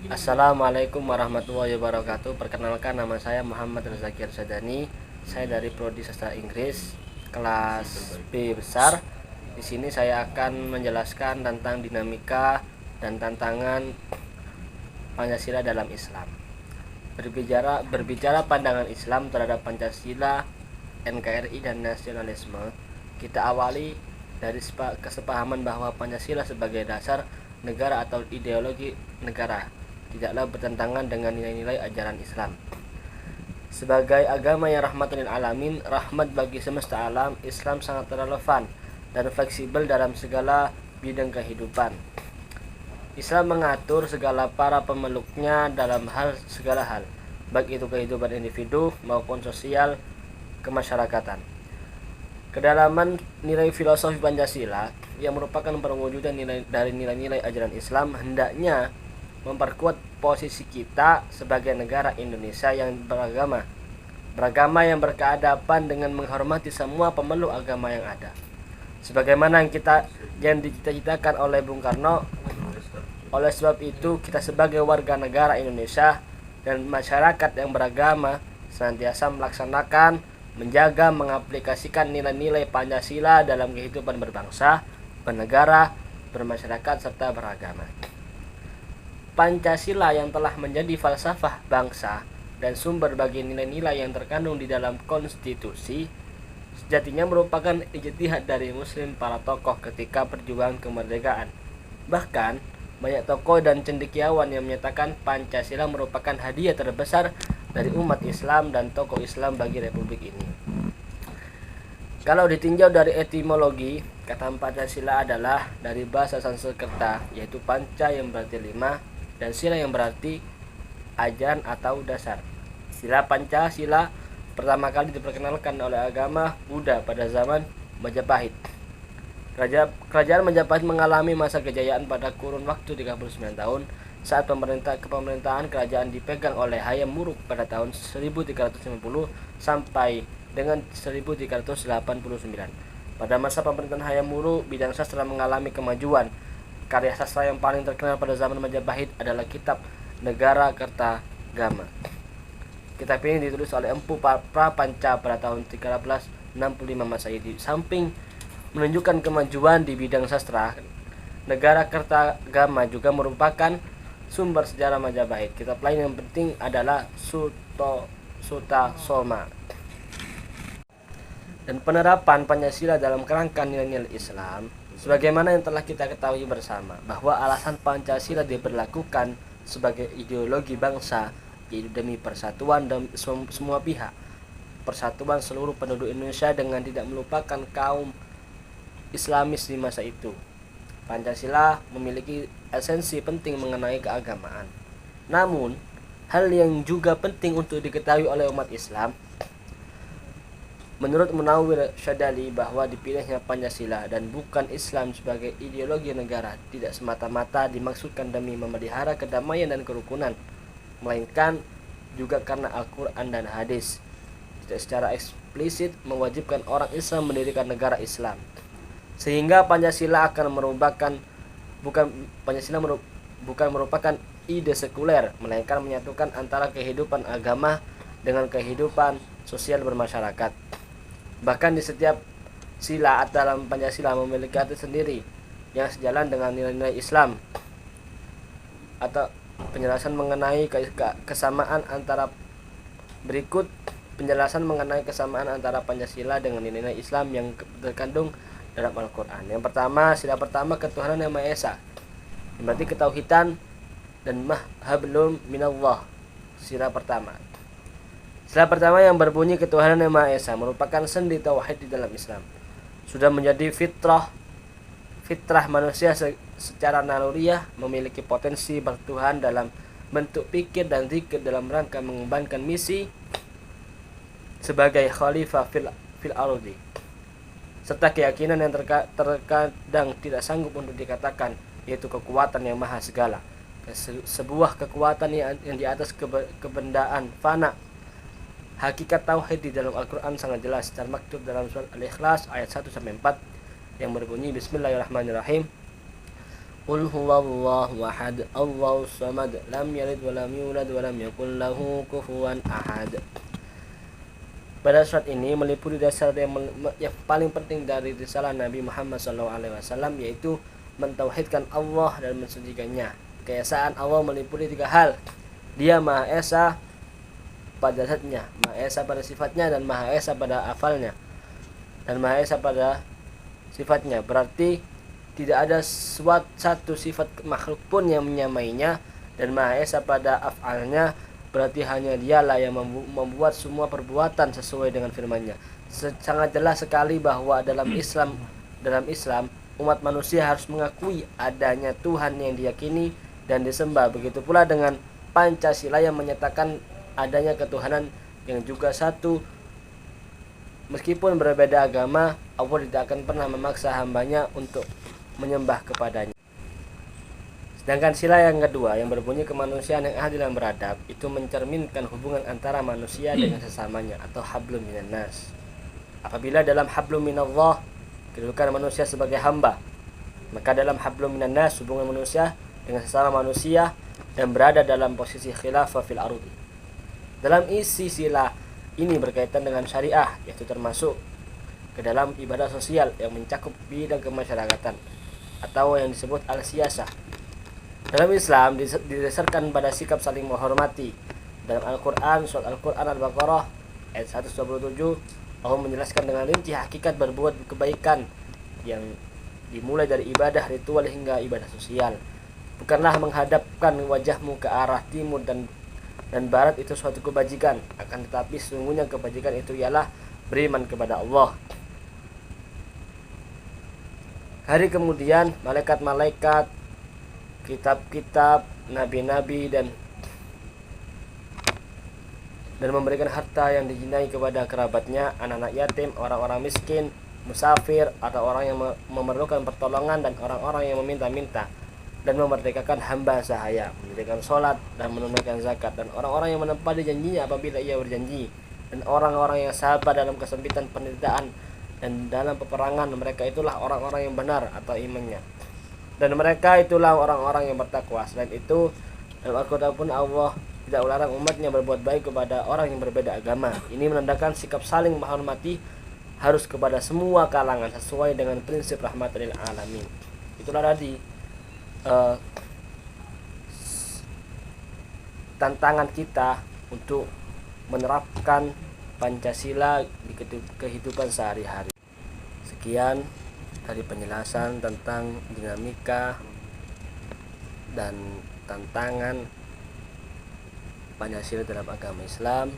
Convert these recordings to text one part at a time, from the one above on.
Assalamualaikum warahmatullahi wabarakatuh. Perkenalkan, nama saya Muhammad Rezaki Arsadani. Saya dari Prodi Sastra Inggris kelas B besar. Di sini saya akan menjelaskan tentang dinamika dan tantangan Pancasila dalam Islam. Berbicara pandangan Islam terhadap Pancasila, NKRI dan nasionalisme, kita awali dari kesepahaman bahwa Pancasila sebagai dasar negara atau ideologi negara tidaklah bertentangan dengan nilai-nilai ajaran Islam. Sebagai agama yang rahmatan lil alamin, rahmat bagi semesta alam, Islam sangat relevan dan fleksibel dalam segala bidang kehidupan. Islam mengatur segala para pemeluknya dalam segala hal, baik itu kehidupan individu maupun sosial kemasyarakatan. Kedalaman nilai filosofi Pancasila yang merupakan perwujudan dari nilai-nilai ajaran Islam hendaknya memperkuat posisi kita sebagai negara Indonesia yang beragama yang berkeadaban dengan menghormati semua pemeluk agama yang ada. Sebagaimana yang dicita-citakan oleh Bung Karno. Oleh sebab itu, kita sebagai warga negara Indonesia dan masyarakat yang beragama senantiasa melaksanakan, menjaga, mengaplikasikan nilai-nilai Pancasila dalam kehidupan berbangsa, bernegara, bermasyarakat, serta beragama. Pancasila yang telah menjadi falsafah bangsa dan sumber bagi nilai-nilai yang terkandung di dalam konstitusi, sejatinya merupakan ijtihad dari muslim para tokoh ketika perjuangan kemerdekaan. Bahkan, banyak tokoh dan cendekiawan yang menyatakan Pancasila merupakan hadiah terbesar dari umat Islam dan tokoh Islam bagi republik ini. Kalau ditinjau dari etimologi, kata Pancasila adalah dari bahasa Sanskerta, yaitu panca yang berarti 5 dan sila yang berarti ajaran atau dasar. Sila Pancasila pertama kali diperkenalkan oleh agama Buddha pada zaman Majapahit. Kerajaan Majapahit mengalami masa kejayaan pada kurun waktu 39 tahun saat kepemerintahan kerajaan dipegang oleh Hayam Wuruk pada tahun 1350 sampai dengan 1389. Pada masa pemerintahan Hayam Wuruk, bidang sastra mengalami kemajuan. Karya sastra yang paling terkenal pada zaman Majapahit adalah kitab Negara Kertagama. Kitab ini ditulis oleh Empu Prapanca pada tahun 1365 Masehi. Di samping menunjukkan kemajuan di bidang sastra, Negara Kertagama juga merupakan sumber sejarah Majapahit. Kitab lain yang penting adalah Sutasoma. Dan penerapan Pancasila dalam kerangka nilai-nilai Islam, sebagaimana yang telah kita ketahui bersama, bahwa alasan Pancasila diberlakukan sebagai ideologi bangsa yaitu demi persatuan dan semua pihak, persatuan seluruh penduduk Indonesia dengan tidak melupakan kaum Islamis di masa itu. Pancasila memiliki esensi penting mengenai keagamaan. Namun, hal yang juga penting untuk diketahui oleh umat Islam, menurut Munawwir Syadali, bahwa dipilihnya Pancasila dan bukan Islam sebagai ideologi negara tidak semata-mata dimaksudkan demi memelihara kedamaian dan kerukunan, melainkan juga karena Al-Quran dan hadis tidak secara eksplisit mewajibkan orang Islam mendirikan negara Islam. Sehingga Pancasila bukan merupakan ide sekuler, melainkan menyatukan antara kehidupan agama dengan kehidupan sosial bermasyarakat. Bahkan di setiap sila dalam Pancasila memiliki arti sendiri yang sejalan dengan nilai-nilai Islam. Atau penjelasan mengenai kesamaan antara berikut penjelasan mengenai kesamaan antara Pancasila dengan nilai-nilai Islam yang terkandung dalam Al-Quran. Yang pertama, sila pertama ketuhanan yang Maha Esa, berarti ketauhidan dan hablum minallah. Sila pertama yang berbunyi ketuhanan yang Maha Esa merupakan sendi tauhid di dalam Islam. Sudah menjadi fitrah manusia secara naluriah memiliki potensi bertuhan dalam bentuk pikir dan zikir dalam rangka mengembangkan misi sebagai khalifah fil ardi, serta keyakinan yang terkadang tidak sanggup untuk dikatakan, yaitu kekuatan yang maha segala, sebuah kekuatan yang di atas kebendaan fana. Hakikat tauhid di dalam Al-Quran sangat jelas termaktub dalam surat Al-Ikhlas ayat 1-4 yang berbunyi Bismillahirrahmanirrahim. Qul huwallahu ahad, Allahus samad, lam yalid wa lam yulad wa lam yakul lahu kufuwan ahad. Pada surat ini meliputi dasar yang paling penting dari risalah Nabi Muhammad SAW, yaitu mentauhidkan Allah dan mensucikannya. Keesaan Allah meliputi 3 hal. Dia Maha Esa pada zatnya, Maha Esa pada sifatnya, dan Maha Esa pada afalnya, dan Maha Esa pada sifatnya. Berarti tidak ada satu sifat makhluk pun yang menyamainya, dan Maha Esa pada afalnya. Berarti hanya dialah yang membuat semua perbuatan sesuai dengan firman-Nya. Sangat jelas sekali bahwa dalam Islam umat manusia harus mengakui adanya Tuhan yang diyakini dan disembah. Begitu pula dengan Pancasila yang menyatakan adanya ketuhanan yang juga satu. Meskipun berbeda agama, Allah tidak akan pernah memaksa hambanya untuk menyembah kepadanya. Sedangkan sila yang kedua yang berbunyi kemanusiaan yang adil dan beradab, itu mencerminkan hubungan antara manusia dengan sesamanya, atau hablum minan nas. Apabila dalam hablum minallah kedudukan manusia sebagai hamba, maka dalam hablum minan nas hubungan manusia dengan sesama manusia dan berada dalam posisi khilafah fil ardi. Dalam isi sila ini berkaitan dengan syariah, yaitu termasuk ke dalam ibadah sosial yang mencakup bidang kemasyarakatan atau yang disebut al-siyasah. Dalam Islam didasarkan pada sikap saling menghormati. Dalam Al-Quran, surat Al-Quran Al-Baqarah ayat 127, Allah menjelaskan dengan rinci hakikat berbuat kebaikan yang dimulai dari ibadah ritual hingga ibadah sosial. Bukanlah menghadapkan wajahmu ke arah timur dan barat itu suatu kebajikan, akan tetapi sesungguhnya kebajikan itu ialah beriman kepada Allah. Hari kemudian malaikat-malaikat, kitab-kitab, nabi-nabi dan memberikan harta yang dijinai kepada kerabatnya, anak-anak yatim, orang-orang miskin, musafir, atau orang yang memerlukan pertolongan, dan orang-orang yang meminta-minta, dan memerdekakan hamba sahaya, mendirikan sholat dan menunaikan zakat, dan orang-orang yang menepati janjinya apabila ia berjanji, dan orang-orang yang sabar dalam kesempitan penderitaan dan dalam peperangan. Mereka itulah orang-orang yang benar atau imannya, dan mereka itulah orang-orang yang bertakwa. Selain itu, dalam Al-Quran pun Allah tidak melarang umatnya berbuat baik kepada orang yang berbeda agama. Ini menandakan sikap saling menghormati harus kepada semua kalangan sesuai dengan prinsip rahmatil alamin. Itulah tadi tantangan kita untuk menerapkan Pancasila di kehidupan sehari-hari. Sekian dari penjelasan tentang dinamika dan tantangan Pancasila dalam agama Islam.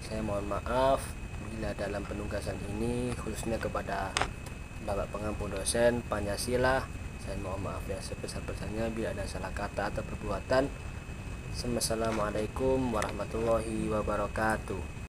Saya mohon maaf bila dalam penugasan ini, khususnya kepada Bapak Pengampu dosen Pancasila, saya mohon maaf yang sebesar-besarnya bila ada salah kata atau perbuatan. Assalamualaikum warahmatullahi wabarakatuh.